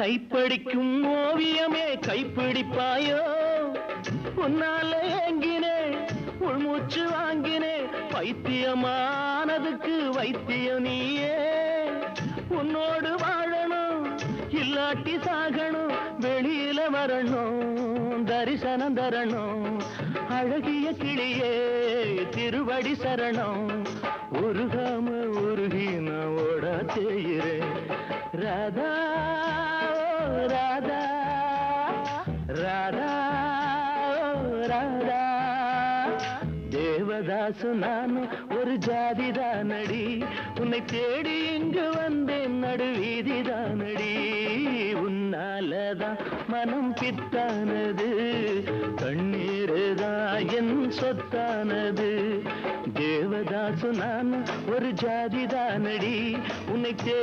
கைப்படிக்கும் ஓவியமே கைப்பிடிப்பாயோ உன்னால ஏங்கினே உள்மூச்சு வாங்கினே பைத்தியமானதுக்கு வைத்தியம் நீயே உன்னோடு வாழணும் இல்லாட்டி சாகணும் வெளியில வரணும் தரிசனம் தரணும் அழகிய கிளியே திருவடி சரணம் உருகாம உருகி நான் ஓட செய்கிறேன் ராதா ராதா ராதா ராதா தேவதாசு நான் ஒரு ஜாதிதானடி உன்னை தேடி இங்கு வந்தேன் நடுவீதிதானடி உன்னாலதான் மனம் பித்தானடி